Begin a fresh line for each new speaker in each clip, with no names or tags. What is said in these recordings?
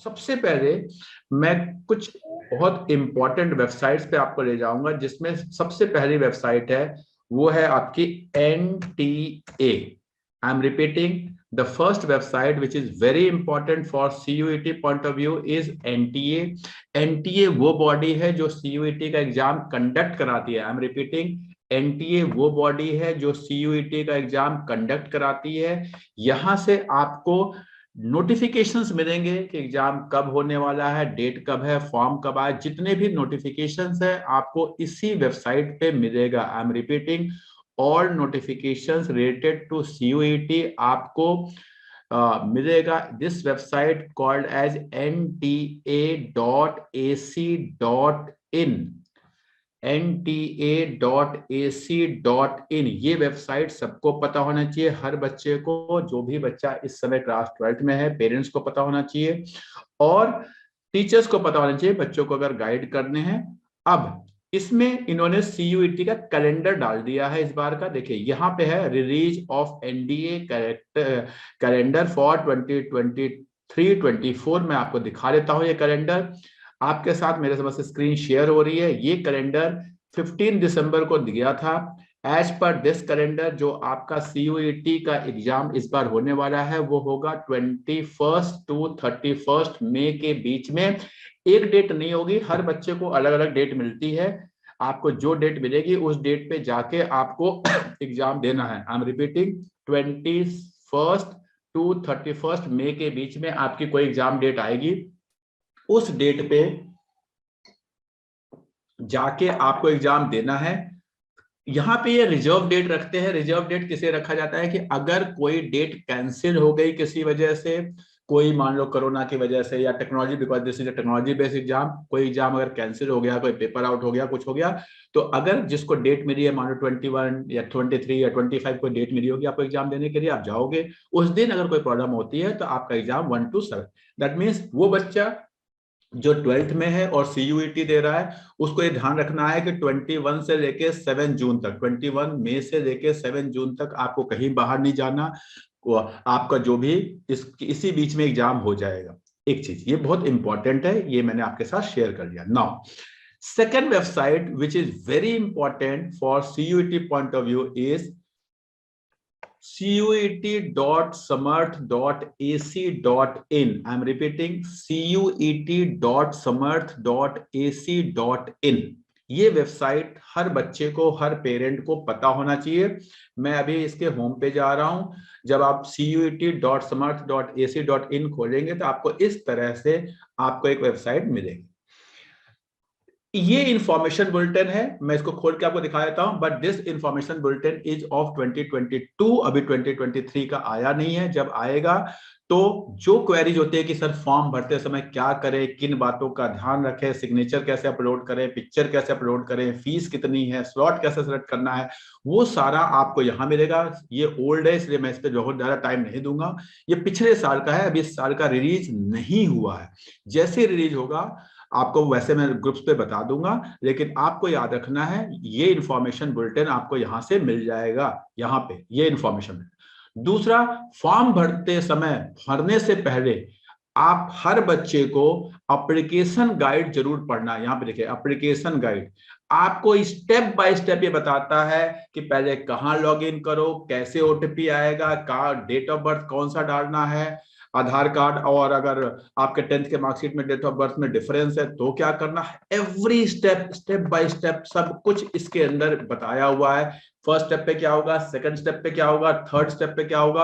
सबसे पहले मैं कुछ बहुत इंपॉर्टेंट वेबसाइट्स पे आपको ले जाऊंगा, जिसमें सबसे पहली वेबसाइट है वो है आपकी NTA। I am repeating, the first website which is very important for CUET point of view is NTA। NTA वो बॉडी है जो CUET का एग्जाम कंडक्ट कराती है। आई एम रिपीटिंग, NTA वो बॉडी है जो CUET का एग्जाम कंडक्ट कराती है। यहां से आपको नोटिफिकेशंस मिलेंगे कि एग्जाम कब होने वाला है, डेट कब है, फॉर्म कब आए, जितने भी नोटिफिकेशंस है आपको इसी वेबसाइट पे मिलेगा। I am repeating, all notifications related to CUET आपको मिलेगा this website called as nta.ac.in। nta.ac.in ये वेबसाइट सबको पता होना चाहिए, हर बच्चे को, जो भी बच्चा इस समय क्लास 12th में है, पेरेंट्स को पता होना चाहिए और टीचर्स को पता होना चाहिए, बच्चों को अगर गाइड करने हैं। अब इसमें इन्होंने CUET का कैलेंडर डाल दिया है इस बार का। देखिए यहाँ पे है release of NDA calendar for 2023-24। मैं आपको दिखा देता हूँ ये कैलेंडर आपके साथ, मेरे समझ से स्क्रीन शेयर हो रही है। ये कैलेंडर 15 दिसंबर को दिया था। एज पर दिस कैलेंडर जो आपका CUET का एग्जाम इस बार होने वाला है वो होगा 21 to 31 मई के बीच में। एक डेट नहीं होगी, हर बच्चे को अलग अलग डेट मिलती है। आपको जो डेट मिलेगी उस डेट पे जाके आपको एग्जाम देना है। आई एम रिपीटिंग, 21 to 31 मई के बीच में आपकी कोई एग्जाम डेट आएगी, उस डेट पे जाके आपको एग्जाम देना है। यहाँ पे ये रिजर्व डेट रखते हैं। रिजर्व डेट किसे रखा जाता है कि अगर कोई डेट कैंसिल हो गई किसी वजह से, कोई मान लो कोरोना की वजह से या technology, because this is a technology based exam, कोई एग्जाम अगर कैंसिल हो गया, कोई पेपर आउट हो गया, कुछ हो गया, तो अगर जिसको डेट मिली है मान लो 21 या 23 या 25 को डेट मिली होगी आपको एग्जाम देने के लिए, आप जाओगे। उस दिन अगर कोई प्रॉब्लम होती है तो आपका एग्जाम 1 to 7, दैट मीन्स वो बच्चा जो 12th में है और CUET दे रहा है उसको ये ध्यान रखना है कि 21 से लेके 7 जून तक, 21 मई से लेके 7 जून तक आपको कहीं बाहर नहीं जाना। आपका जो भी इसी बीच में एग्जाम हो जाएगा। एक चीज ये बहुत इंपॉर्टेंट है, ये मैंने आपके साथ शेयर कर दिया। Now second website which is very important for CUET point of view is CUET.samarth.ac.in। I am repeating, CUET.samarth.ac.in। ये वेबसाइट हर बच्चे को, हर पेरेंट को पता होना चाहिए। मैं अभी इसके होम पे जा रहा हूं। जब आप CUET.samarth.ac.in खोलेंगे तो आपको इस तरह से आपको एक वेबसाइट मिलेगी। ये इंफॉर्मेशन बुलेटिन है, मैं इसको खोल के आपको दिखा देता हूं। But this information bulletin is of 2022, अभी 2023 का आया नहीं है। जब आएगा तो जो क्वेरीज होती है कि सर फॉर्म भरते समय क्या करें, किन बातों का ध्यान रखें, सिग्नेचर कैसे अपलोड करें, पिक्चर कैसे अपलोड करें, फीस कितनी है, स्लॉट कैसे सेलेक्ट करना है, वो सारा आपको यहाँ मिलेगा। ये ओल्ड है इसलिए मैं इस पर बहुत ज्यादा टाइम नहीं दूंगा। ये पिछले साल का है, अभी इस साल का रिलीज नहीं हुआ है। जैसे रिलीज होगा आपको वैसे मैं ग्रुप्स पे बता दूंगा, लेकिन आपको याद रखना है ये इंफॉर्मेशन बुलेटिन आपको यहां से मिल जाएगा। यहाँ पे ये इंफॉर्मेशन। दूसरा, फॉर्म भरते समय, भरने से पहले आप हर बच्चे को एप्लीकेशन गाइड जरूर पढ़ना है। यहाँ पे देखिए एप्लीकेशन गाइड आपको स्टेप बाय स्टेप ये बताता है कि पहले कहाँ लॉग इन करो, कैसे OTP आएगा, डेट ऑफ बर्थ कौन सा डालना है, आधार कार्ड, और अगर आपके 10th के मार्कशीट में डेट ऑफ बर्थ में डिफरेंस है तो क्या करना है। Every step, step by step सब कुछ इसके अंदर बताया हुआ है। फर्स्ट स्टेप पे क्या होगा, सेकंड स्टेप पे क्या होगा, थर्ड स्टेप पे क्या होगा,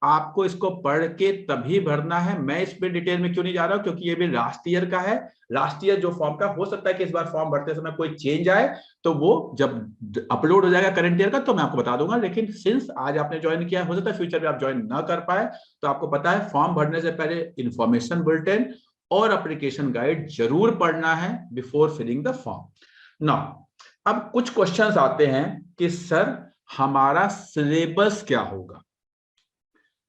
आपको इसको पढ़ के तभी भरना है। मैं इस पे डिटेल में क्यों नहीं जा रहा हूं, क्योंकि ये भी लास्ट ईयर का है। लास्ट ईयर जो फॉर्म का, हो सकता है कि इस बार फॉर्म भरते समय कोई चेंज आए, तो वो जब अपलोड हो जाएगा करंट ईयर का तो मैं आपको बता दूंगा। लेकिन सिंस आज आपने ज्वाइन किया, हो सकता है फ्यूचर में आप ज्वाइन ना कर पाए, तो आपको पता है फॉर्म भरने से पहले इंफॉर्मेशन बुलेटिन और एप्लीकेशन गाइड जरूर पढ़ना है before filling the form. Now अब कुछ क्वेश्चंस आते हैं कि सर हमारा सिलेबस क्या होगा।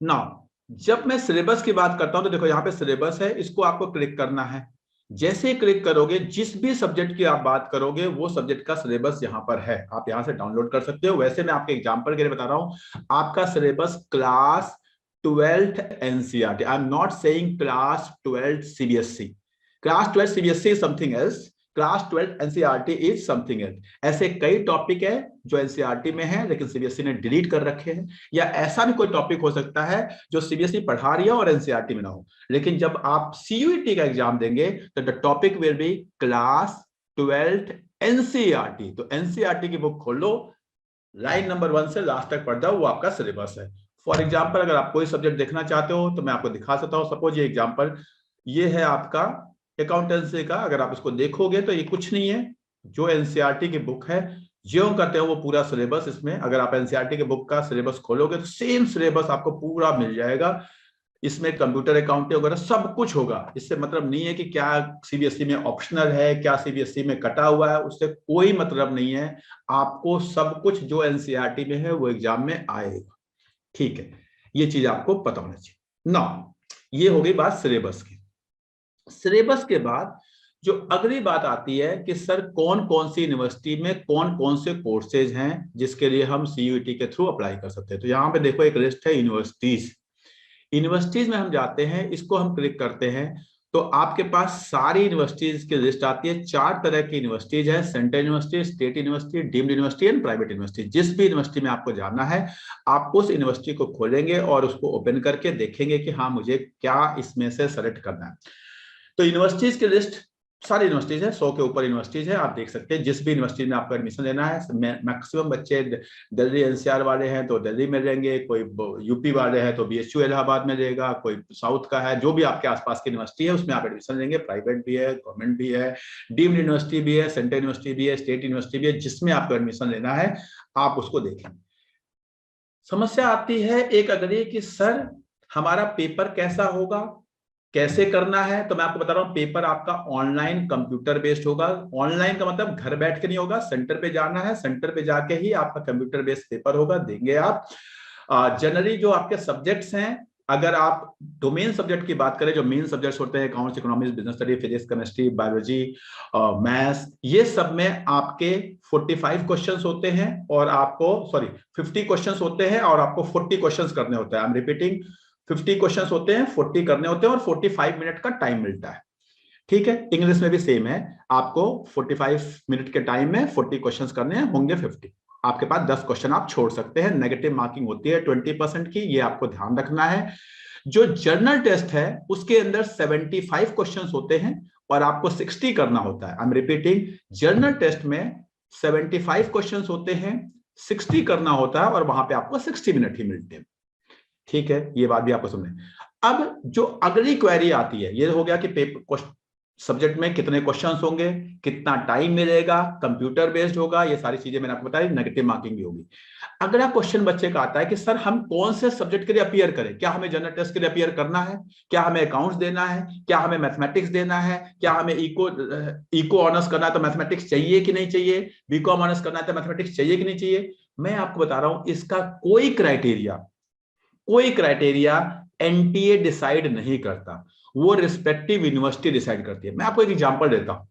नाउ जब मैं सिलेबस की बात करता हूं तो देखो यहाँ पे सिलेबस है, इसको आपको क्लिक करना है। जैसे ही क्लिक करोगे, जिस भी सब्जेक्ट की आप बात करोगे वो सब्जेक्ट का सिलेबस यहाँ पर है, आप यहाँ से डाउनलोड कर सकते हो। वैसे मैं आपके एग्जांपल के लिए बता रहा हूं, आपका syllabus class 12th NCERT. I'm not saying class 12th CBSE. Class 12th CBSE is something else. Class 12 NCERT is something else. ऐसे कई टॉपिक है जो एनसीईआरटी में है लेकिन सीबीएसई ने डिलीट कर रखे हैं, या ऐसा भी कोई टॉपिक हो सकता है जो सीबीएसई पढ़ा रही है और एनसीईआरटी में ना हो. लेकिन जब आप सीयूईटी का एग्जाम देंगे तो the topic will be class 12 NCERT. तो एनसीईआरटी की बुक खोल लो, लाइन नंबर 1 से लास्ट तक पढ़ जाओ, वो आपका सिलेबस है. फॉर एग्जाम्पल अगर आप कोई सब्जेक्ट देखना चाहते हो तो मैं आपको दिखा सकता हूँ. सपोज ये एग्जाम्पल, ये है आपका अकाउंटेंसी का. अगर आप इसको देखोगे तो ये कुछ नहीं है, जो एनसीईआरटी की बुक है जो करते हो वो पूरा सिलेबस इसमें. अगर आप एनसीईआरटी की बुक का सिलेबस खोलोगे तो सेम सिलेबस आपको पूरा मिल जाएगा. इसमें कंप्यूटर अकाउंटिंग वगैरह सब कुछ होगा. इससे मतलब नहीं है कि क्या सीबीएसई में ऑप्शनल है, क्या सीबीएसई में कटा हुआ है, उससे कोई मतलब नहीं है. आपको सब कुछ जो एनसीईआरटी में है वो एग्जाम में आएगा. ठीक है, ये चीज आपको पता होना चाहिए ना. ये हो गई बात सिलेबस की. सिलेबस के बाद जो अगली बात आती है कि सर कौन कौन सी यूनिवर्सिटी में कौन कौन से कोर्सेज हैं जिसके लिए हम सीयूईटी के थ्रू अप्लाई कर सकते हैं. तो यहाँ पे देखो एक लिस्ट है यूनिवर्सिटीज. यूनिवर्सिटीज में हम जाते हैं, इसको हम क्लिक करते हैं तो आपके पास सारी यूनिवर्सिटीज की लिस्ट आती है. 4 तरह की यूनिवर्सिटीज है: central university, state university, deemed university and private university. जिस भी यूनिवर्सिटी में आपको जाना है आप उस यूनिवर्सिटी को खोलेंगे और उसको ओपन करके देखेंगे कि हाँ मुझे क्या इसमें से सेलेक्ट करना है. तो यूनिवर्सिटीज की लिस्ट सारी यूनिवर्सिटीज है, 100 के ऊपर यूनिवर्सिटीज है. आप देख सकते हैं जिस भी यूनिवर्सिटी में आपको एडमिशन लेना है. मैक्सिमम बच्चे दिल्ली एनसीआर वाले हैं तो दिल्ली में रहेंगे, कोई यूपी वाले हैं तो बीएचयू इलाहाबाद में रहेगा, कोई साउथ का है, जो भी आपके आसपास की यूनिवर्सिटी है उसमें आप एडमिशन लेंगे. प्राइवेट भी है, गवर्नमेंट भी है, डीम्ड यूनिवर्सिटी भी है, सेंट्रल यूनिवर्सिटी भी है, स्टेट यूनिवर्सिटी भी है. जिसमें आपको एडमिशन लेना है आप उसको देखें. समस्या आती है एक अगली कि सर हमारा पेपर कैसा होगा, कैसे करना है. तो मैं आपको बता रहा हूं पेपर आपका ऑनलाइन कंप्यूटर बेस्ड होगा. ऑनलाइन का मतलब घर बैठ के नहीं होगा, सेंटर पे जाना है, सेंटर पे जाके ही आपका कंप्यूटर बेस्ड पेपर होगा, देंगे आप. जनरली जो आपके सब्जेक्ट्स हैं, अगर आप डोमेन सब्जेक्ट की बात करें, जो मेन सब्जेक्ट्स होते हैं accounts, economics, business study, physics, chemistry, biology, maths, ये सब में आपके 45 क्वेश्चंस होते हैं और आपको 50 क्वेश्चंस होते हैं और आपको 40 क्वेश्चंस करने होते हैं. आई एम रिपीटिंग, 50 क्वेश्चंस होते हैं, 40 करने होते हैं और 45 मिनट का टाइम मिलता है. ठीक है, इंग्लिश में भी सेम है. आपको 45 मिनट के टाइम में 40 क्वेश्चंस करने होंगे. 50 आपके पास 10 क्वेश्चन आप छोड़ सकते हैं. नेगेटिव मार्किंग होती है 20% की, ये आपको ध्यान रखना है. जो जर्नल टेस्ट है उसके अंदर 75 क्वेश्चंस होते हैं और आपको 60 करना होता है. I am repeating, general test में 75 क्वेश्चंस होते हैं, 60 करना होता है और वहां पे आपको 60 मिनट ही मिलते हैं. ठीक है, ये बात भी आपको समझे. अब जो अगली क्वेरी आती है, ये हो गया कि पेपर सब्जेक्ट में कितने क्वेश्चंस होंगे, कितना टाइम मिलेगा, कंप्यूटर बेस्ड होगा, ये सारी चीजें मैंने आपको बताई. नेगेटिव मार्किंग भी होगी. अगला क्वेश्चन बच्चे का आता है कि सर हम कौन से सब्जेक्ट के लिए अपीयर करें. क्या हमें जनरल टेस्ट के लिए अपीयर करना है, क्या हमें अकाउंट्स देना है, क्या हमें मैथमेटिक्स देना है, क्या हमें इको ऑनर्स करना है तो मैथमेटिक्स चाहिए कि नहीं चाहिए, बीकॉम ऑनर्स करना है तो मैथमेटिक्स चाहिए कि नहीं चाहिए. मैं आपको बता रहा हूं इसका कोई क्राइटेरिया एनटीए डिसाइड नहीं करता, वो रिस्पेक्टिव यूनिवर्सिटी डिसाइड करती है. मैं आपको एक एग्जांपल देता हूं.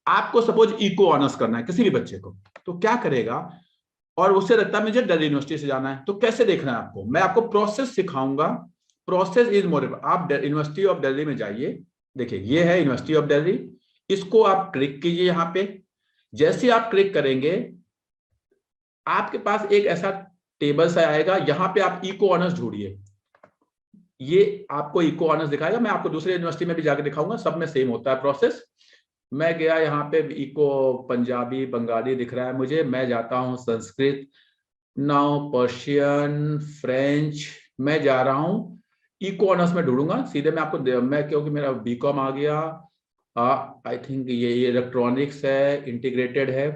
आपको सपोज इको ऑनर्स करना है किसी भी बच्चे को, तो क्या करेगा, और उससे लगता है मुझे दिल्ली यूनिवर्सिटी से जाना है, तो कैसे देखना है आपको. मैं आपको प्रोसेस सिखाऊंगा. Process is more. आप यूनिवर्सिटी ऑफ दिल्ली में जाइए, देखिए ये है यूनिवर्सिटी ऑफ दिल्ली, इसको आप क्लिक कीजिए. यहां पे जैसे आप क्लिक करेंगे आपके पास एक ऐसा टेबल सा आएगा, यहां पे आप इको ऑनर्स ढूंढिए. ये आपको इको ऑनर्स दिखाएगा. मैं आपको दूसरे यूनिवर्सिटी में भी जाकर दिखाऊंगा, सब में सेम होता है प्रोसेस. मैं गया यहाँ पे, इको पंजाबी बंगाली दिख रहा है मुझे, मैं जाता हूँ संस्कृत, नाउ पर्शियन, फ्रेंच, मैं जा रहा हूँ इको ऑनर्स में ढूंढूंगा सीधे. मैं आपको मैं क्योंकि मेरा बीकॉम आ गया, आई थिंक ये इलेक्ट्रॉनिक्स है, इंटीग्रेटेड है.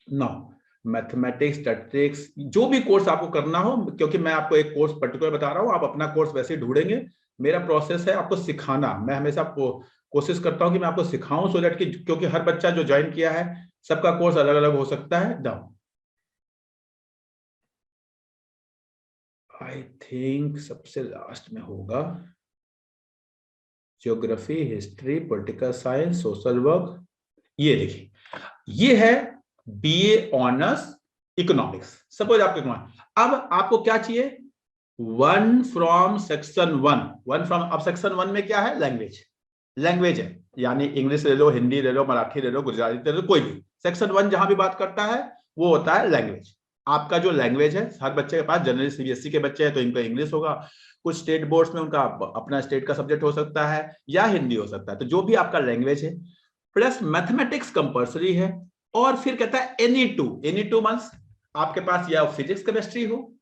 नाउ मैथमेटिक्स, स्टैटिस्टिक्स, जो भी कोर्स आपको करना हो, क्योंकि मैं आपको एक कोर्स पर्टिकुलर बता रहा हूं, आप अपना कोर्स वैसे ही ढूंढेंगे. मेरा प्रोसेस है आपको सिखाना. मैं हमेशा आपको कोशिश करता हूं कि मैं आपको सिखाऊं, सो दैट कि क्योंकि हर बच्चा जो ज्वाइन किया है सबका कोर्स अलग अलग हो सकता है. डाउन आई थिंक सबसे लास्ट में होगा geography, history, political science, social work. ये देखिए, ये है बीए ऑनर्स इकोनॉमिक्स. सपोज आपको अब आपको क्या चाहिए, one from section one from, अब सेक्शन 1 में क्या है? लैंग्वेज है, यानी इंग्लिश ले लो, हिंदी ले लो, मराठी ले लो, गुजराती ले लो, कोई भी। सेक्शन 1 जहां भी बात करता है वो होता है लैंग्वेज। आपका जो लैंग्वेज है, हर बच्चे के पास, जनरली सीबीएसई के बच्चे हैं तो इनका इंग्लिश होगा, कुछ स्टेट बोर्ड्स में उनका अपना स्टेट का सब्जेक्ट हो सकता है या हिंदी हो सकता है। तो जो भी आपका लैंग्वेज है, प्लस मैथमेटिक्स कंपल्सरी है, और फिर कहता है एनी टू मंथ्स आपके पास या फिजिक्स केमिस्ट्री हो,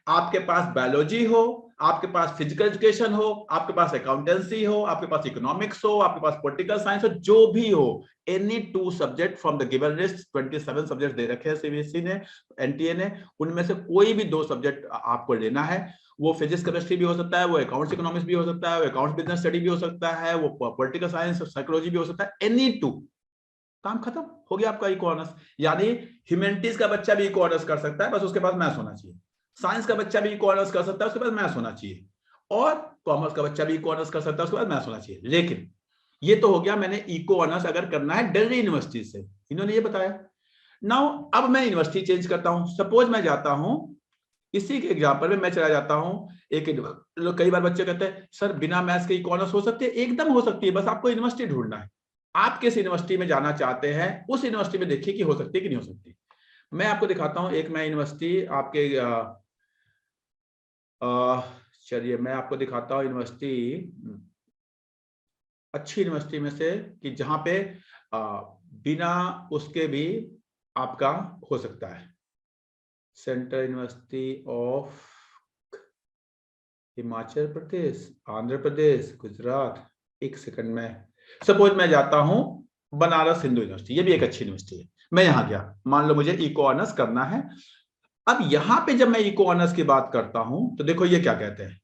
आपके पास बायोलॉजी हो, आपके पास फिजिकल एजुकेशन हो, आपके पास अकाउंटेंसी हो, आपके पास इकोनॉमिक्स हो, आपके पास पॉलिटिकल साइंस हो, जो भी हो, any 2 subject from the given list. 27 subject दे रखे हैं सीबीएसई ने, एनटीए ने, उनमें से कोई भी 2 सब्जेक्ट आपको लेना है। वो फिजिक्स केमिस्ट्री भी हो सकता है, वो अकाउंट्स इकोनॉमिक्स भी हो सकता है, वो अकाउंट्स बिजनेस स्टडी भी हो सकता है, वो पॉलिटिकल साइंस और साइकोलॉजी भी हो सकता है। एनी 2, काम खत्म हो गया आपका इको ऑनर्स। यानी ह्यूमैनिटीज का बच्चा भी इको ऑनर्स कर सकता है, बस उसके पास मैथ्स होना चाहिए। साइंस का बच्चा भी इको ऑनर्स कर सकता है, उसके पास मैथ्स होना चाहिए। और कॉमर्स का बच्चा भी इको ऑनर्स कर सकता है, उसके पास मैथ्स होना चाहिए। लेकिन ये तो हो गया, मैंने इको ऑनर्स अगर करना है दिल्ली यूनिवर्सिटी से, इन्होंने ये बताया। नाउ अब मैं यूनिवर्सिटी चेंज करता हूं, सपोज मैं जाता हूं, इसी के एग्जाम्पल में मैं चला जाता हूं एक, कई बार बच्चे कहते हैं सर बिना मैथ्स के इको ऑनर्स हो सकती है? एकदम हो सकती है, बस आपको यूनिवर्सिटी ढूंढना है। आप किस यूनिवर्सिटी में जाना चाहते हैं, उस यूनिवर्सिटी में देखिए कि हो सकती है कि नहीं हो सकती। मैं आपको दिखाता हूं एक, मैं यूनिवर्सिटी आपके चलिए मैं आपको दिखाता हूं यूनिवर्सिटी, अच्छी यूनिवर्सिटी में से, कि जहां पे बिना उसके भी आपका हो सकता है। Central university of Himachal Pradesh, Andhra Pradesh, Gujarat, एक सेकंड में, सपोज मैं जाता हूं बनारस हिंदू यूनिवर्सिटी, ये भी एक अच्छी यूनिवर्सिटी है। मैं यहां गया, मान लो मुझे इको ऑनर्स करना है। अब यहां पे जब मैं इको ऑनर्स की बात करता हूं तो देखो ये क्या कहते हैं,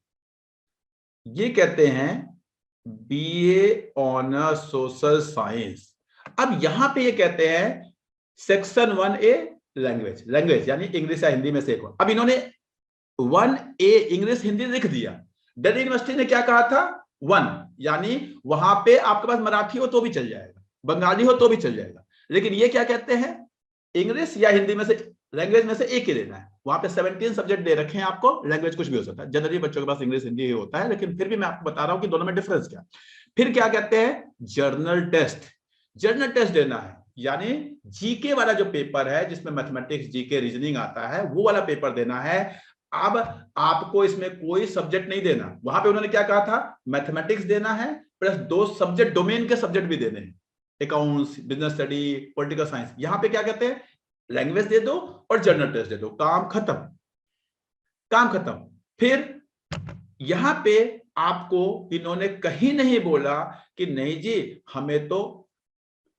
ये कहते हैं बीए ऑनर्स सोशल साइंस। अब यहां पे ये कहते हैं सेक्शन 1A लैंग्वेज यानी इंग्लिश या हिंदी में से एक। अब इन्होंने 1A इंग्लिश हिंदी लिख दिया। दिल्ली यूनिवर्सिटी ने क्या कहा था? 1, यानी वहां पे आपके पास मराठी हो तो भी चल जाएगा, बंगाली हो तो भी चल जाएगा। लेकिन ये क्या कहते हैं, इंग्लिश या हिंदी में से, लैंग्वेज में से एक ही लेना है। वहां पे 17 सब्जेक्ट दे रखे हैं आपको, लैंग्वेज कुछ भी हो सकता है। जनरली बच्चों के पास इंग्लिश हिंदी ही होता है, लेकिन फिर भी मैं आपको बता रहा हूं कि दोनों में डिफरेंस क्या। फिर क्या कहते हैं, जर्नल टेस्ट देना है, यानी जीके वाला जो पेपर है जिसमें मैथमेटिक्स, जीके, रीजनिंग आता है, वो वाला पेपर देना है। अब आपको इसमें कोई सब्जेक्ट नहीं देना। वहां पे उन्होंने क्या कहा था, मैथमेटिक्स देना है, प्लस 2 सब्जेक्ट, डोमेन के सब्जेक्ट भी देने हैं, accounts, business study, political science. यहां पे क्या कहते हैं, लैंग्वेज दे दो और जर्नल टेस्ट दे दो, काम खत्म। फिर यहां पे आपको इन्होंने कहीं नहीं बोला कि नहीं जी हमें तो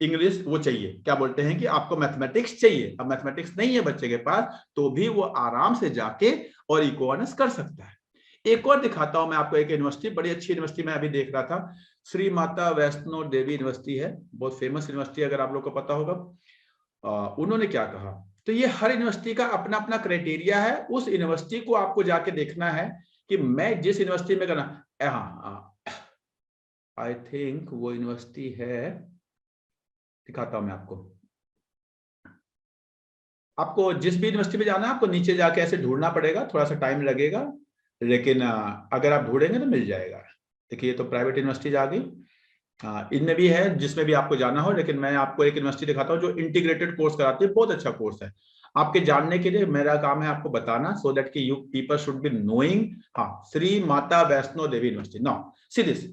इंग्लिश वो चाहिए, क्या बोलते हैं कि आपको मैथमेटिक्स चाहिए। अब मैथमेटिक्स नहीं है बच्चे के पास, तो भी वो आराम से जाके और इको ऑनर्स कर सकता है। एक और दिखाता हूं मैं आपको, एक यूनिवर्सिटी, बड़ी अच्छी यूनिवर्सिटी मैं अभी देख रहा था, श्री माता वैष्णो देवी यूनिवर्सिटी है, बहुत फेमस यूनिवर्सिटी, अगर आप लोग को पता होगा। उन्होंने क्या कहा, तो ये हर यूनिवर्सिटी का अपना अपना क्राइटेरिया है। उस यूनिवर्सिटी को आपको जाके देखना है कि मैं जिस यूनिवर्सिटी में करना, आई थिंक वो यूनिवर्सिटी है, दिखाता हूं मैं आपको जिस भी यूनिवर्सिटी में जाना है आपको नीचे जाके ऐसे ढूंढना पड़ेगा, थोड़ा सा टाइम लगेगा, लेकिन अगर आप ढूंढेंगे तो मिल जाएगा। देखिए ये तो प्राइवेट यूनिवर्सिटीज आ गई, इनमें भी है जिसमें भी आपको जाना हो। लेकिन मैं आपको एक यूनिवर्सिटी दिखाता हूँ जो इंटीग्रेटेड कोर्स कराती है, बहुत अच्छा कोर्स है। आपके जानने के लिए मेरा काम है आपको बताना, सो दैट कि you people should be knowing. हाँ, Shri Mata Vaishno Devi university, now see this.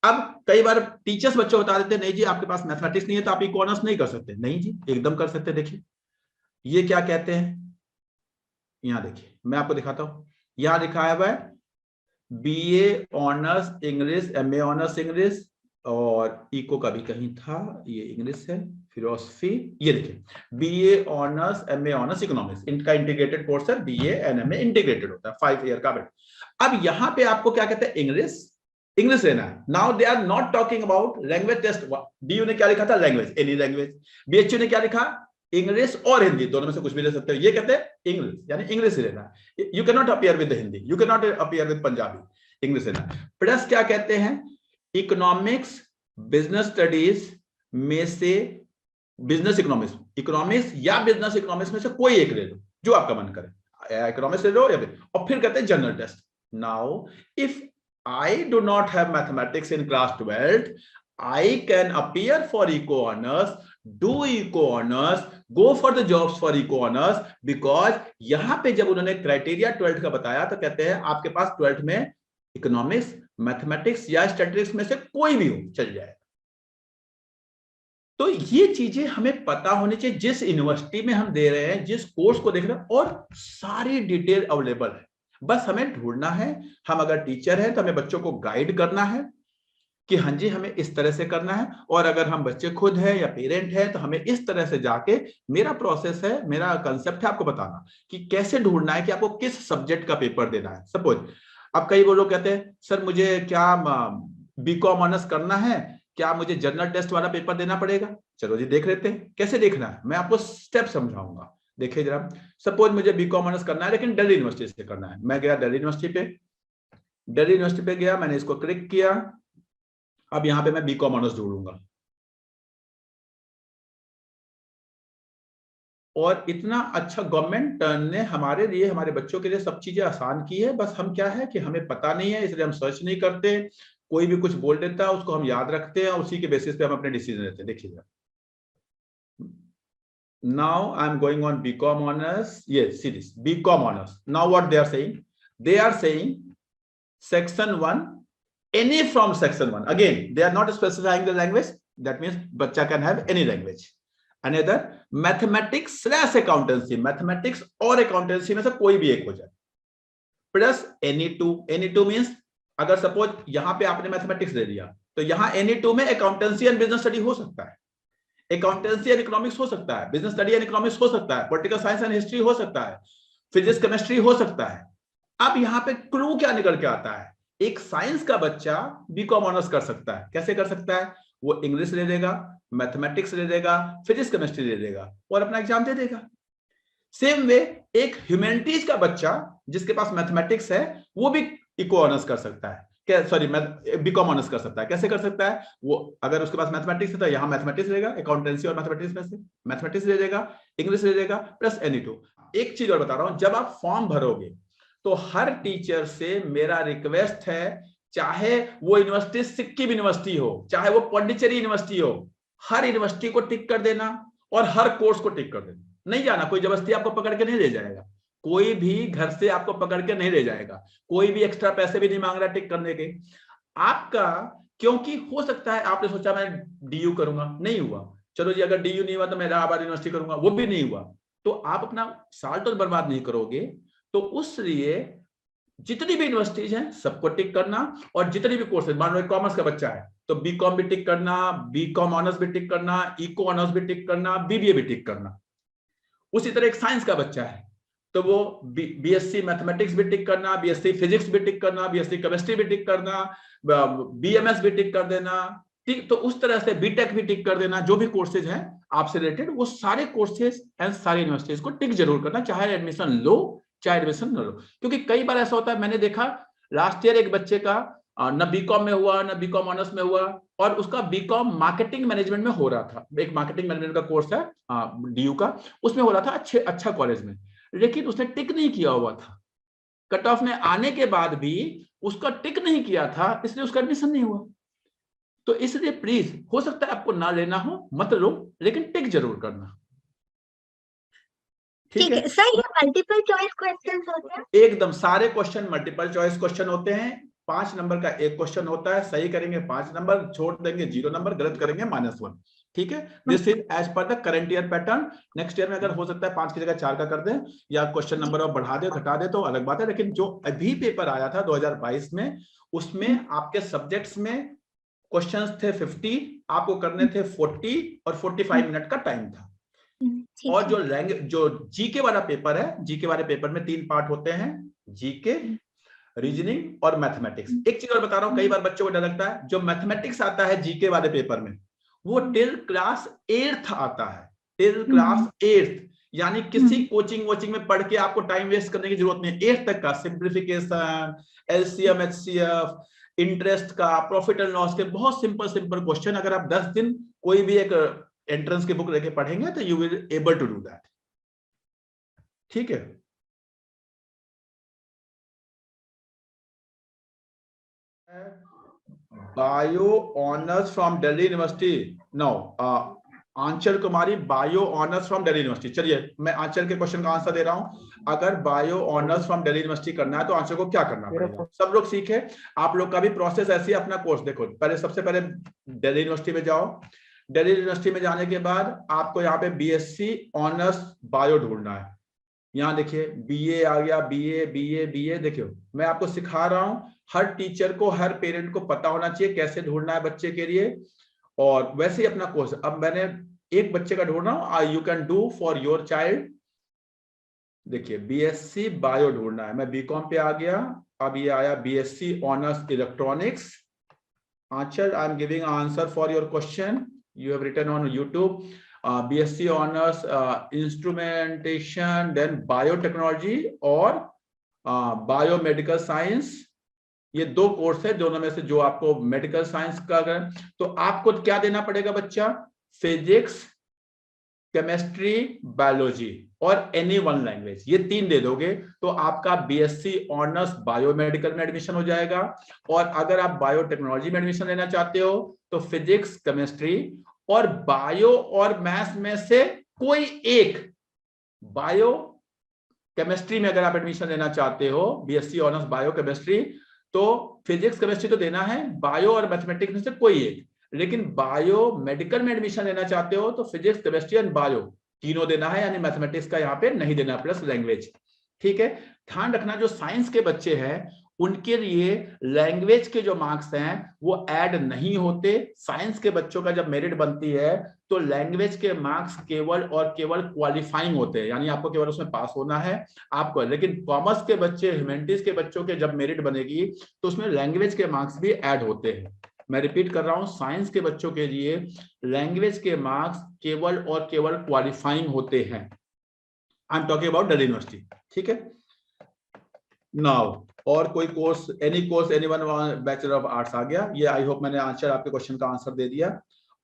अब कई बार टीचर्स बच्चे बता देते हैं नहीं जी आपके पास मैथमेटिक्स नहीं है तो आप इको ऑनर्स नहीं कर सकते। नहीं जी, एकदम कर सकते। देखिए ये क्या कहते हैं, यहां देखिए मैं आपको दिखाता हूं, यहां दिखाया हुआ है BA honours English, MA honours English, और इको का भी कहीं था, ये इंग्लिश है, फिलोसफी। ये देखिए BA honours, MA honours economics, इनका इंटीग्रेटेड कोर्स है, बीए एंड एमए इंटीग्रेटेड होता है, 5 ईयर का। अब यहां पे आपको क्या कहते हैं, इंग्लिश लेना है। Now they are not talking about language test. DU ने क्या लिखा था, लैंग्वेज, एनी लैंग्वेज। बीएचयू ने क्या लिखा, इंग्लिश और हिंदी, दोनों में से कुछ भी ले सकते हो। ये कहते हैं इंग्लिश, यानी इंग्लिश ही लेना है। You can not appear with Hindi, you can not appear with Punjabi, English लेना है। प्लस क्या कहते हैं, इकोनॉमिक्स, बिजनेस स्टडीज में से, इकोनॉमिक्स या बिजनेस इकोनॉमिक्स में से कोई एक ले लो, जो आपका मन करे, इकोनॉमिक्स ले लो या और फिर कहते हैं general test. Now, if I do not have mathematics in class 12th, I can appear for eco honors, do eco honors, go for the jobs for eco honors, because यहां पे जब उन्होंने क्राइटेरिया 12th का बताया तो कहते हैं आपके पास 12th में इकोनॉमिक्स, मैथमेटिक्स या स्टैटिस्टिक्स में से कोई भी हो चल जाए। तो ये चीजें हमें पता होनी चाहिए, जिस यूनिवर्सिटी में हम दे रहे हैं, जिस कोर्स को देख रहे हैं, और सारी डिटेल अवेलेबल है, बस हमें ढूंढना है। हम अगर टीचर हैं तो हमें बच्चों को गाइड करना है कि हाँ जी हमें इस तरह से करना है, और अगर हम बच्चे खुद हैं या पेरेंट हैं तो हमें इस तरह से जाके, मेरा प्रोसेस है, मेरा कंसेप्ट है आपको बताना कि कैसे ढूंढना है कि आपको किस सब्जेक्ट का पेपर देना है। सपोज अब कई वो लोग कहते हैं सर मुझे क्या बीकॉम ऑनर्स करना है, क्या मुझे जनरल टेस्ट वाला पेपर देना पड़ेगा? चलो जी देख लेते हैं कैसे देखना है, मैं आपको स्टेप समझाऊंगा। देखिए जरा, सपोज मुझे बीकॉम ऑनर्स करना है लेकिन दिल्ली यूनिवर्सिटी से करना है। मैं गया दिल्ली यूनिवर्सिटी पे गया, मैंने इसको क्लिक किया। अब यहां पे मैं बीकॉम ऑनर्स ढूंढूंगा, और इतना अच्छा गवर्नमेंट ने हमारे लिए, हमारे बच्चों के लिए सब चीजें आसान की है। बस हम क्या है कि हमें पता नहीं है, इसलिए हम सर्च नहीं करते, कोई भी कुछ बोल देता है उसको हम याद रखते हैं, उसी के बेसिस पे हम अपने डिसीजन लेते हैं। देखिए now I'm going on BCom honors. Yes, see this BCom honors. Now what they are saying? They are saying section 1, any from section 1. Again, they are not specifying the language. That means bachcha can have any language. Another mathematics / accountancy. Mathematics और accountancy में से कोई भी एक हो जाए. Plus any2. any2 means अगर suppose यहां पे आपने मैथमेटिक्स दे दिया तो यहां any2 में अकाउंटेंसी एंड बिजनेस स्टडी हो सकता है, अकाउंटेंसी एंड इकोनॉमिक्स हो सकता है, बिजनेस स्टडी एंड इकोनॉमिक्स हो सकता है, पॉलिटिकल साइंस एंड हिस्ट्री हो सकता है, फिजिक्स केमिस्ट्री हो सकता है। अब यहाँ पे क्लू क्या निकल के आता है? एक साइंस का बच्चा बीकॉम ऑनर्स कर सकता है। कैसे कर सकता है? वो इंग्लिश ले लेगा, मैथमेटिक्स ले लेगा, फिजिक्स केमिस्ट्री ले लेगा और अपना एग्जाम दे देगा। सेम वे एक ह्यूमैनिटीज का बच्चा जिसके पास मैथमेटिक्स है वो भी इको ऑनर्स कर सकता है, सॉरी बीकॉम ऑनर्स कर सकता है। कैसे कर सकता है? वो अगर उसके पास मैथमेटिक्स है तो यहाँ मैथमेटिक्स लेगा, अकाउंटेंसी और मैथमेटिक्स में से मैथमेटिक्स ले लेगा, इंग्लिश ले लेगा, प्लस any2। एक चीज और बता रहा हूं, जब आप फॉर्म भरोगे तो हर टीचर से मेरा रिक्वेस्ट है, चाहे वो यूनिवर्सिटी सिक्किम यूनिवर्सिटी हो, चाहे वो पौंडीचेरी यूनिवर्सिटी हो, हर यूनिवर्सिटी को टिक कर देना और हर कोर्स को टिक कर देना। नहीं जाना, कोई जबरदस्ती आपको पकड़ के नहीं ले जाएगा, कोई भी घर से आपको पकड़ के नहीं ले जाएगा, कोई भी एक्स्ट्रा पैसे भी नहीं मांग रहा टिक करने के आपका। क्योंकि हो सकता है आपने सोचा मैं डीयू करूंगा, नहीं हुआ, चलो जी अगर डीयू नहीं हुआ तो मैं इलाहाबाद यूनिवर्सिटी करूंगा, वो भी नहीं हुआ, तो आप अपना साल तो बर्बाद नहीं करोगे। तो उस लिए जितनी भी यूनिवर्सिटीज हैं सबको टिक करना, और जितनी भी कोर्सेज, मान लो कॉमर्स का बच्चा है तो बीकॉम भी टिक करना, बीकॉम ऑनर्स भी टिक करना, इको ऑनर्स भी टिक करना, बीबीए भी टिक करना। उसी तरह एक साइंस का बच्चा है तो वो बीएससी मैथमेटिक्स भी टिक करना, बीएससी फिजिक्स भी टिक करना, बीएससी केमिस्ट्री भी टिक करना, बीएमएस भी टिक कर देना, ठीक। तो उस तरह से बीटेक भी टिक कर देना। जो भी कोर्सेज हैं आपसे रिलेटेड वो सारे कोर्सेज एंड सारी यूनिवर्सिटीज को टिक जरूर करना, चाहे एडमिशन लो चाहे एडमिशन न लो। क्योंकि कई बार ऐसा होता है, मैंने देखा लास्ट ईयर एक बच्चे का न बीकॉम में हुआ न बीकॉम ऑनर्स में हुआ, और उसका बीकॉम मार्केटिंग मैनेजमेंट में हो रहा था, एक मार्केटिंग मैनेजमेंट का कोर्स है डीयू का, उसमें हो रहा था अच्छा कॉलेज में, लेकिन उसने टिक नहीं किया हुआ था, कट ऑफ में आने के बाद भी उसका टिक नहीं किया था, इसलिए उसका एडमिशन नहीं हुआ। तो इसलिए प्लीज, हो सकता है आपको ना लेना हो, मत लो, लेकिन टिक जरूर करना, ठीक है?
सर ये मल्टीपल चॉइस क्वेश्चंस होते हैं?
एकदम सारे क्वेश्चन मल्टीपल चॉइस क्वेश्चन होते हैं। 5 नंबर का एक क्वेश्चन होता है, सही करेंगे 5 नंबर, छोड़ देंगे 0 नंबर, गलत करेंगे -1, ठीक है? This is as per the current year pattern. Next year में अगर हो सकता है 5 की जगह 4 का कर दें, या क्वेश्चन नंबर और बढ़ा दे घटा दे तो अलग बात है, लेकिन जो अभी पेपर आया था 2022 में, उसमें आपके सब्जेक्ट्स में क्वेश्चंस थे 50, आपको करने थे 40 और 45 मिनट का टाइम था। और जो लैंग्वेज, जो जीके वाला पेपर है, जीके वाले पेपर में 3 पार्ट होते हैं, जीके, रीजनिंग और मैथमेटिक्स। एक चीज और बता रहा हूं, कई बार बच्चों को डर लगता है, जो मैथमेटिक्स आता है जीके वाले पेपर में वो टिल क्लास 8th आता है, टिल क्लास 8th, यानी किसी कोचिंग वोचिंग में पढ़ के आपको टाइम वेस्ट करने की जरूरत नहीं है। 8th तक का सिंप्लीफिकेशन, एलसीएम, एचसीएफ, इंटरेस्ट का, प्रॉफिट एंड लॉस के बहुत सिंपल क्वेश्चन, अगर आप 10 दिन कोई भी एक एंट्रेंस की बुक लेके पढ़ेंगे तो you will able to do that, ठीक है? Bio honours from Delhi university. नो, Anchal Kumari bio honours from Delhi university. चलिए मैं आंचल के क्वेश्चन का आंसर दे रहा हूं। अगर bio honours from Delhi university करना है तो आंचल को क्या करना पड़ेगा? सब लोग सीखे, आप लोग का भी प्रोसेस ऐसी है। अपना कोर्स देखो, पहले सबसे पहले दिल्ली यूनिवर्सिटी में जाओ। दिल्ली यूनिवर्सिटी में जाने के बाद आपको यहाँ पे बीएससी ऑनर्स बायो ढूंढना है। यहाँ देखिए बीए आ गया, बीए बीए बीए। देखियो मैं आपको सिखा रहा हूं, हर टीचर को, हर पेरेंट को पता होना चाहिए कैसे ढूंढना है बच्चे के लिए। और वैसे ही अपना कोर्स, अब मैंने एक बच्चे का ढूंढ रहा हूं, you can do for your child. देखिए बीएससी बायो ढूंढना है, मैं बीकॉम पे आ गया। अब ये आया BSc honours electronics. Anchal, I am giving answer for your question you have written on YouTube. BSc honors instrumentation, then biotechnology और biomedical science। ये दो कोर्स है, दोनों में से जो आपको मेडिकल साइंस का अगर, तो आपको क्या देना पड़ेगा बच्चा? फिजिक्स, केमिस्ट्री, बायोलॉजी और एनी वन लैंग्वेज, ये तीन दे दोगे तो आपका बीएससी ऑनर्स बायोमेडिकल में एडमिशन हो जाएगा। और अगर आप बायोटेक्नोलॉजी में एडमिशन लेना चाहते हो तो फिजिक्स, केमिस्ट्री और बायो और मैथ्स में से कोई एक, बायो केमिस्ट्री में अगर आप एडमिशन लेना चाहते हो, बीएससी ऑनर्स बायो केमिस्ट्री, तो फिजिक्स केमिस्ट्री तो देना है, बायो और मैथमेटिक्स में से कोई एक। लेकिन बायो मेडिकल में एडमिशन लेना चाहते हो तो फिजिक्स, केमिस्ट्री एंड बायो तीनों देना है, यानी मैथमेटिक्स का यहाँ पे नहीं देना, प्लस लैंग्वेज। ठीक है, ध्यान रखना जो साइंस के बच्चे हैं उनके लिए लैंग्वेज के जो मार्क्स हैं वो ऐड नहीं होते। साइंस के बच्चों का जब मेरिट बनती है तो लैंग्वेज के मार्क्स केवल और केवल क्वालिफाइंग होते हैं, यानी आपको केवल उसमें पास होना है आपको। लेकिन कॉमर्स के बच्चे, ह्यूमैनिटीज के बच्चों के जब मेरिट बनेगी तो उसमें लैंग्वेज के मार्क्स भी ऐड होते हैं। मैं रिपीट कर रहा हूं, साइंस के बच्चों के लिए लैंग्वेज के मार्क्स केवल और केवल क्वालिफाइंग होते हैं। I am talking about Delhi university. ठीक है, नाउ और कोई course, any course, anyone bachelor of arts आ गया। ये आई होप मैंने आंसर, आपके क्वेश्चन का आंसर दे दिया।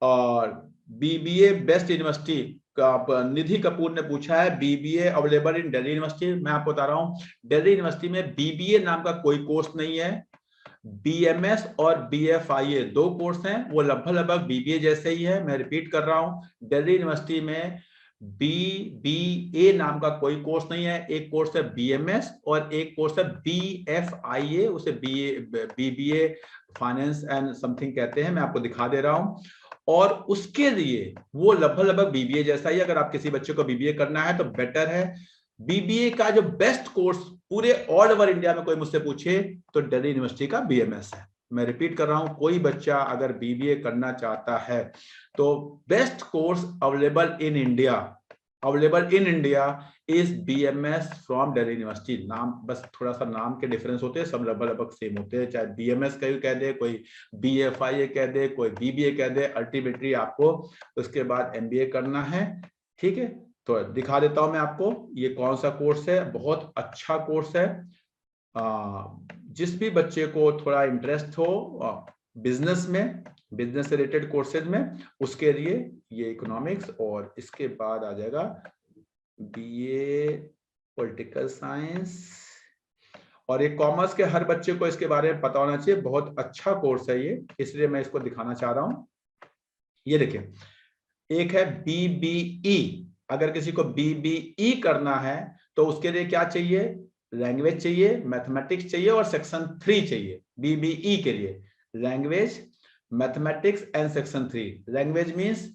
और बीबीए बेस्ट यूनिवर्सिटी का निधि कपूर ने पूछा है, BBA available in Delhi university. मैं आपको बता रहा हूँ, दिल्ली यूनिवर्सिटी में बीबीए नाम का कोई कोर्स नहीं है। बीएमएस और बीएफआईए दो कोर्स हैं, वो लगभग बीबीए जैसे ही है। मैं रिपीट कर रहा हूँ, दिल्ली यूनिवर्सिटी में बीबीए नाम का कोई कोर्स नहीं है। एक कोर्स है बीएमएस और एक कोर्स है बीएफआईए, उसे बीबीए फाइनेंस एंड समथिंग कहते हैं। मैं आपको दिखा दे रहा हूं। और उसके लिए वो लगभग बीबीए जैसा ही, अगर आप किसी बच्चे को बीबीए करना है तो बेटर है। बीबीए का जो बेस्ट कोर्स पूरे ऑल ओवर इंडिया में कोई मुझसे पूछे तो दिल्ली यूनिवर्सिटी का बीएमएस है। मैं रिपीट कर रहा हूं, कोई बच्चा अगर बीबीए करना चाहता है तो best course available in India is BMS from Delhi university. नाम बस थोड़ा सा नाम के डिफरेंस होते हैं, सब लगभग सेम होते हैं। चाहे बीएमएस का कह दे, कोई बीएफआईए कह दे, कोई बीबीए कह दे, अल्टीमेटली आपको उसके बाद एमबीए करना है। ठीक है, तो दिखा देता हूं मैं आपको ये कौन सा कोर्स है। बहुत अच्छा कोर्स है। जिस भी बच्चे को थोड़ा इंटरेस्ट हो बिजनेस में, बिजनेस से रिलेटेड कोर्सेज में, उसके लिए ये इकोनॉमिक्स, और इसके बाद आ जाएगा बीए पॉलिटिकल साइंस। और ये कॉमर्स के हर बच्चे को इसके बारे में पता होना चाहिए। बहुत अच्छा कोर्स है ये, इसलिए मैं इसको दिखाना चाह रहा हूं। ये देखिए, एक है बीबीई। अगर किसी को बीबीई करना है तो उसके लिए क्या चाहिए? लैंग्वेज चाहिए, मैथमेटिक्स चाहिए और सेक्शन 3 चाहिए। बीबीई के लिए language, mathematics and section 3। Language means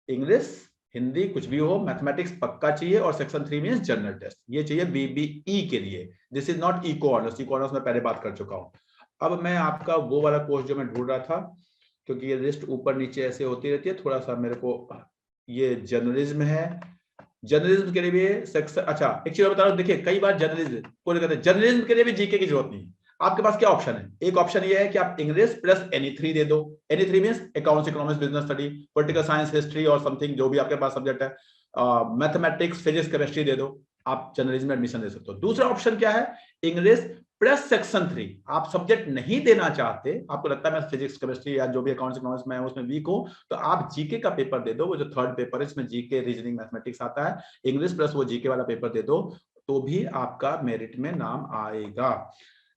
English, Hindi कुछ भी हो, मैथमेटिक्स पक्का चाहिए और सेक्शन 3 मींस जनरल टेस्ट। ये चाहिए बीबीई के लिए। This is not eco honours, eco honours में पहले बात कर चुका हूं। अब मैं आपका वो वाला कोर्स जो मैं ढूंढ रहा था, क्योंकि ये लिस्ट ऊपर नीचे ऐसे होती रहती है, थोड़ा सा मेरे को, ये जर्नलिज्म है। जर्नलिज्म के लिए भी सेक्शन, अच्छा एक चीज बता रहा हूं, देखिए कई बार जर्नलिज्म को कहते हैं, जर्नलिज्म के लिए भी जीके की जरूरत नहीं है। आपके पास क्या ऑप्शन है? एक ऑप्शन ये है कि आप इंग्लिश प्लस एनी 3 दे दो। Any 3 means accounts, economics, business study, political science, history और समथिंग जो भी आपके पास सब्जेक्ट है, मैथमेटिक्स, फिजिक्स, केमिस्ट्री दे दो, आप जर्नलिज्म में एडमिशन दे सकते हो। दूसरा ऑप्शन क्या है? English plus section 3। आप सब्जेक्ट नहीं देना चाहते, आपको लगता है मैं फिजिक्स, केमिस्ट्री या जो भी अकाउंट्स, इकोनॉमिक्स में उसमें वीक हूं, तो आप जीके का पेपर दे दो। वो जो थर्ड पेपर है इसमें जीके, रीजनिंग, मैथमेटिक्स आता है, इंग्लिश प्लस वो जीके वाला पेपर दे दो, तो भी आपका मेरिट में नाम आएगा।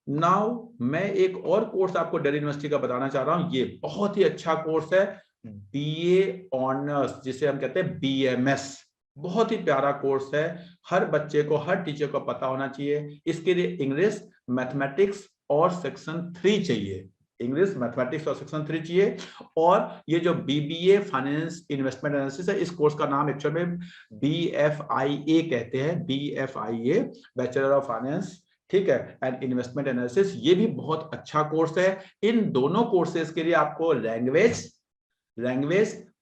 नाउ मैं एक और कोर्स आपको दिल्ली यूनिवर्सिटी का बताना चाह रहा हूं, ये बहुत ही अच्छा कोर्स है, बीए ऑनर्स, जिसे हम कहते हैं बीएमएस। बहुत ही प्यारा कोर्स है, हर बच्चे को, हर टीचर को पता होना चाहिए। इसके लिए इंग्लिश, मैथमेटिक्स और सेक्शन 3 चाहिए, इंग्लिश, मैथमेटिक्स और सेक्शन 3 चाहिए। और ये जो बीबीए फाइनेंस इन्वेस्टमेंट एनालिसिस है, इस कोर्स का नाम एक्चुअल में बीएफआईए कहते हैं, बीएफआईए, बैचलर ऑफ फाइनेंस, ठीक है, एंड इन्वेस्टमेंट एनालिसिस। ये भी बहुत अच्छा कोर्स है। इन दोनों कोर्सेज के लिए आपको लैंग्वेज,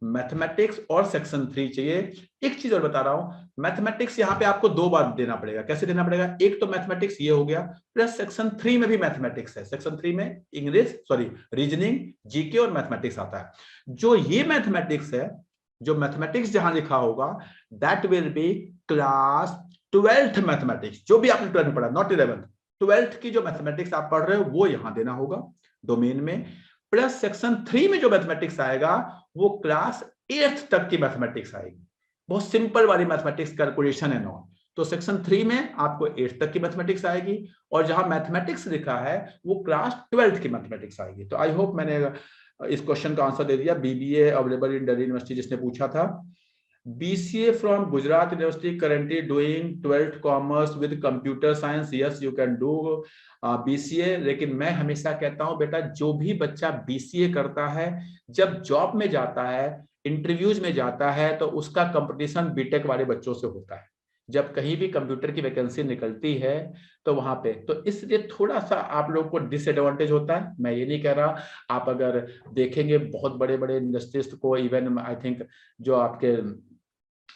मैथमेटिक्स और सेक्शन 3 चाहिए। एक चीज और बता रहा हूं, मैथमेटिक्स यहाँ पे आपको 2 बार देना पड़ेगा। कैसे देना पड़ेगा? एक तो मैथमेटिक्स ये हो गया, प्लस सेक्शन 3 में भी मैथमेटिक्स है। सेक्शन 3 में इंग्लिश, सॉरी, रीजनिंग, जीके और मैथमेटिक्स आता है। जो ये मैथमेटिक्स है, जो मैथमेटिक्स जहां लिखा होगा, that will be class 12th mathematics, जो भी आपने 12th में पढ़ा, नॉट 11th, 12th की जो मैथमेटिक्स आप पढ़ रहे हो वो यहां देना होगा डोमेन में। प्लस सेक्शन 3 में जो मैथमेटिक्स आएगा वो क्लास 8th तक की मैथमेटिक्स आएगी, बहुत सिंपल वाली मैथमेटिक्स, कैलकुलेशन एंड ऑल। तो सेक्शन 3 में आपको 8th तक की मैथमेटिक्स आएगी, और जहां मैथमेटिक्स लिखा है वो क्लास 12th की मैथमेटिक्स आएगी। तो आई होप मैंने इस क्वेश्चन का आंसर दे दिया। BBA available in Delhi university, जिसने पूछा था। BCA from Gujarat University, currently doing 12th commerce with computer science. Yes, you can do BCA। लेकिन मैं हमेशा कहता हूं बेटा, जो भी बच्चा BCA करता है, जब जॉब में जाता है, इंटरव्यूज में जाता है, तो उसका कंपटीशन बीटेक वाले बच्चों से होता है। जब कहीं भी कंप्यूटर की वैकेंसी निकलती है तो वहां पे, तो इसलिए थोड़ा सा आप लोगों को डिसएडवांटेज होता है। मैं ये नहीं कह रहा, आप अगर देखेंगे बहुत बड़े बड़े इंडस्ट्रिस्ट को, इवन आई थिंक जो आपके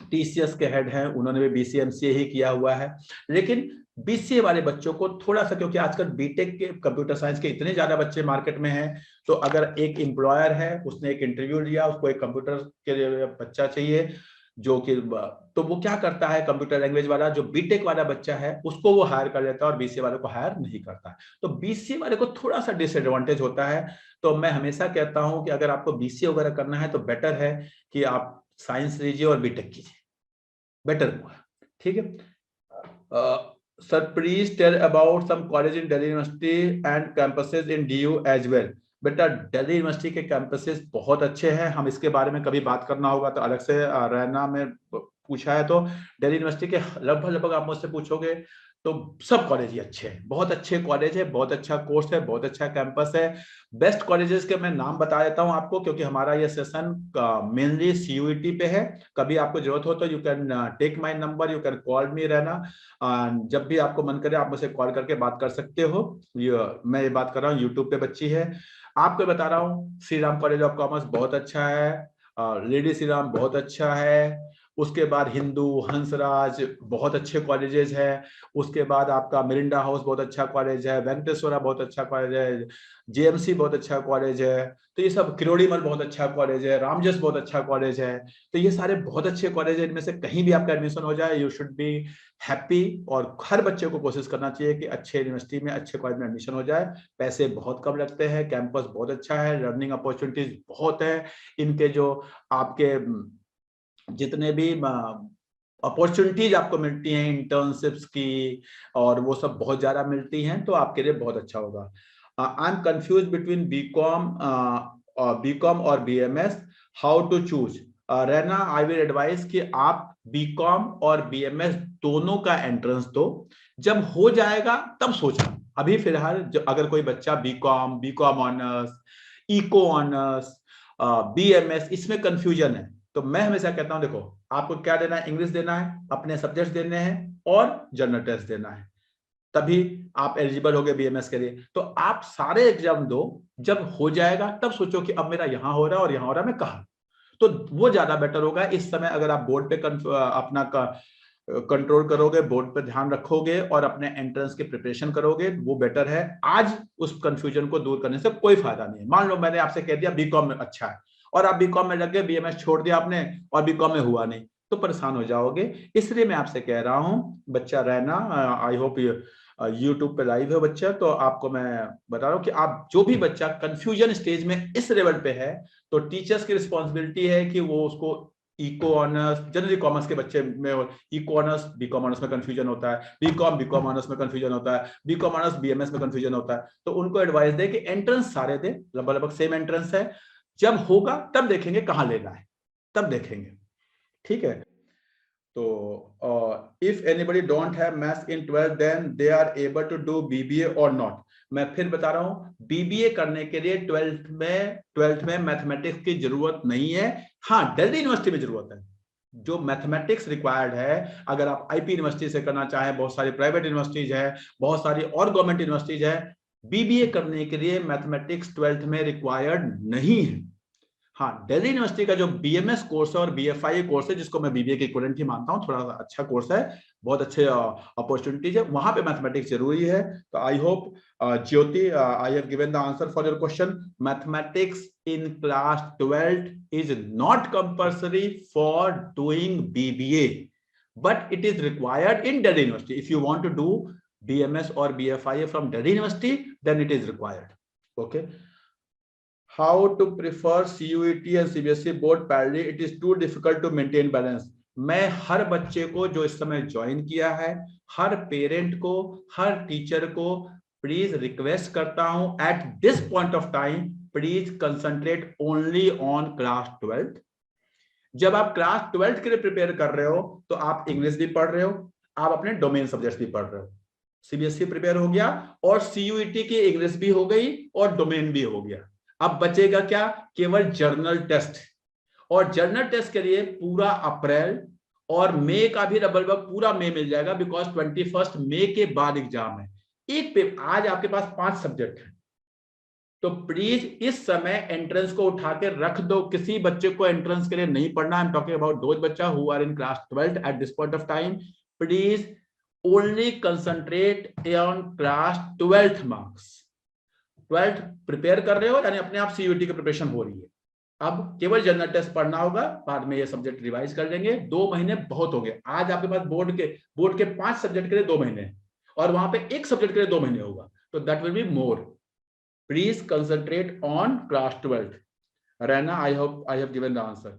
TCS के हेड हैं, उन्होंने भी BCMCA ही किया हुआ है। लेकिन BCA वाले बच्चों को थोड़ा सा, क्योंकि आजकल बीटेक के कंप्यूटर साइंस के इतने ज्यादा बच्चे मार्केट में हैं, तो अगर एक एम्प्लॉयर है, उसने एक इंटरव्यू लिया, उसको एक कंप्यूटर के लिए बच्चा चाहिए, जो कि, तो वो क्या करता है, कंप्यूटर लैंग्वेज वाला जो बीटेक वाला बच्चा है उसको वो हायर कर लेता है, और BCA वाले को हायर नहीं करता है। तो BCA वाले को थोड़ा सा डिसएडवांटेज होता है। तो मैं हमेशा कहता हूं कि अगर आपको BCA वगैरह करना है तो बेटर है कि आप साइंस लीजिए और बीटेक कीजिए, बेटर हुआ, ठीक है। Sir please tell about some college in Delhi university and campuses in DU as well. बेटा, दिल्ली यूनिवर्सिटी के कैंपसेस बहुत अच्छे हैं, हम इसके बारे में कभी बात करना होगा तो अलग से। रैना में पूछा है तो दिल्ली यूनिवर्सिटी के लगभग आप मुझसे पूछोगे तो सब कॉलेज ही अच्छे हैं, बहुत अच्छे कॉलेज है, बहुत अच्छा कोर्स है, बहुत अच्छा कैंपस है। बेस्ट कॉलेजेस के मैं नाम बता देता हूं आपको, क्योंकि हमारा ये सेशन मेनली CUET पे है। कभी आपको जरूरत हो तो you can take my number, you can call me Rehna. जब भी आपको मन करे आप मुझे कॉल करके बात कर सकते हो। मैं ये बात कर रहा हूँ, यूट्यूब पे बच्ची है। आपको बता रहा हूँ, Shri Ram college of commerce बहुत अच्छा है, लेडी श्री राम बहुत अच्छा है, उसके बाद हिंदू, हंसराज बहुत अच्छे कॉलेजेस है, उसके बाद आपका मिरिंडा हाउस बहुत अच्छा कॉलेज है, वेंकटेश्वरा बहुत अच्छा कॉलेज है, JMC बहुत अच्छा कॉलेज है, तो ये सब, किरोड़ीमल बहुत अच्छा कॉलेज है, रामजस बहुत अच्छा कॉलेज है। तो ये सारे बहुत अच्छे कॉलेज है, इनमें से कहीं भी आपका एडमिशन हो जाए, यू शुड बी हैप्पी। और हर बच्चे को कोशिश करना चाहिए कि अच्छे यूनिवर्सिटी में, अच्छे कॉलेज में एडमिशन हो जाए। पैसे बहुत कम लगते हैं, कैंपस बहुत अच्छा है, लर्निंग अपॉर्चुनिटीज बहुत है। इनके जो आपके जितने भी अपॉर्चुनिटीज आपको मिलती हैं इंटर्नशिप्स की, और वो सब बहुत ज्यादा मिलती हैं, तो आपके लिए बहुत अच्छा होगा। I am confuse between BCom और BMS, how to choose. Rehna, I will advice कि आप बीकॉम और BMS दोनों का एंट्रेंस दो, जब हो जाएगा तब सोचना। अभी फिलहाल अगर कोई बच्चा BCom honours, eco honours, BMS, इसमें कंफ्यूजन है, तो मैं हमेशा कहता हूं, देखो आपको क्या देना है, इंग्लिश देना है, अपने सब्जेक्ट देने हैं और जनरल टेस्ट देना है, तभी आप एलिजिबल होगे BMS के लिए। तो आप सारे एग्जाम दो, जब हो जाएगा तब सोचो कि अब मेरा यहां हो रहा है और यहां हो रहा है, मैं कहा, तो वो ज्यादा बेटर होगा। इस समय अगर आप बोर्ड पे अपना कंट्रोल करोगे, बोर्ड पे ध्यान रखोगे और अपने एंट्रेंस की प्रिपरेशन करोगे, वो बेटर है। आज उस कंफ्यूजन को दूर करने से कोई फायदा नहीं है। मान लो मैंने आपसे कह दिया बीकॉम में अच्छा है, और आप बीकॉम में लग गए, BMS छोड़ दिया आपने और बीकॉम में हुआ नहीं, तो परेशान हो जाओगे। इसलिए मैं आपसे कह रहा हूं, बच्चा रहना, आई होप यूट्यूब पे लाइव है बच्चा, तो आपको मैं बता रहा हूं कि आप, जो भी बच्चा कंफ्यूजन स्टेज में इस लेवल पे है, तो टीचर्स की रिस्पॉन्सिबिलिटी है कि वो उसको इको ऑनर्स, जनरली कॉमर्स के बच्चे में इको ऑनर्स बीकॉम ऑनर्स में कंफ्यूजन होता है, बीकॉम ऑनर्स में कंफ्यूजन होता है, बीकॉम ऑनर्स बीएमएस में कंफ्यूजन होता है। तो उनको एडवाइस दे कि एंट्रेंस सारे दे, लगभग सेम एंट्रेंस है, जब होगा तब देखेंगे कहां लेना है, तब देखेंगे। ठीक है, तो if anybody don't have maths in 12th then they are able to do BBA और नॉट। मैं फिर बता रहा हूं, बीबीए करने के लिए 12th में मैथमेटिक्स की जरूरत नहीं है। हाँ, दिल्ली यूनिवर्सिटी में जरूरत है, जो मैथमेटिक्स रिक्वायर्ड है। अगर आप आईपी यूनिवर्सिटी से करना चाहें, बहुत सारी प्राइवेट यूनिवर्सिटीज है, बहुत सारी और गवर्नमेंट यूनिवर्सिटीज है, बीबीए करने के लिए मैथमेटिक्स 12th में रिक्वायर्ड नहीं है। हाँ, दिल्ली यूनिवर्सिटी का जो बीएमएस कोर्स है और बीएफआई कोर्स है, जिसको मैं बीबीए के इक्विवेलेंट ही मानता हूँ, थोड़ा सा अच्छा कोर्स है, बहुत अच्छे अपॉर्चुनिटीज है, वहां पे मैथमेटिक्स जरूरी है। तो I hope Jyoti, I have given the answer for your question. Mathematics in class 12th is not compulsory for doing BBA, but it is required in Delhi University. If you want to do BMS or BFIA from Delhi University, then it is required. Okay. How to prefer CUET and CBSE board parallelly? It is too difficult to maintain balance. मैं हर बच्चे को जो इस समय join किया है, हर parent को, हर teacher को प्लीज रिक्वेस्ट करता हूं, eight this point of time please concentrate only on class 12th। जब आप क्लास 12th के लिए प्रिपेयर कर रहे हो तो आप इंग्लिश भी पढ़ रहे हो, आप अपने डोमेन सब्जेक्ट्स भी पढ़ रहे हो। सीबीएसई प्रिपेयर हो गया और सीयूईटी की इंग्लिश भी हो गई और डोमेन भी हो गया। अब बचेगा क्या? केवल जर्नल टेस्ट, और जर्नल टेस्ट के लिए पूरा अप्रैल और मई का भी डबल वर्क पूरा मई मिल जाएगा, बिकॉज 21 मई के बाद एग्जाम है। एक पेपर, आज आपके पास 5 सब्जेक्ट है, तो प्लीज इस समय एंट्रेंस को उठा के रख दो। किसी बच्चे को एंट्रेंस के लिए नहीं पढ़ना। I am talking about those बच्चा who are in class 12th at this point of time. Please only concentrate on class 12th marks. 12th prepare कर रहे हो यानी अपने आप सीयूटी की प्रिपरेशन हो रही है। अब केवल जनरल टेस्ट पढ़ना होगा, बाद में ये सब्जेक्ट रिवाइज कर लेंगे। 2 महीने बहुत हो गए। आज आपके पास बोर्ड के 5 सब्जेक्ट के लिए 2 महीने, और वहां पे एक सब्जेक्ट के लिए 2 महीने होगा, तो that will be more. Please concentrate on class 12th. Rana, I hope I have given the answer.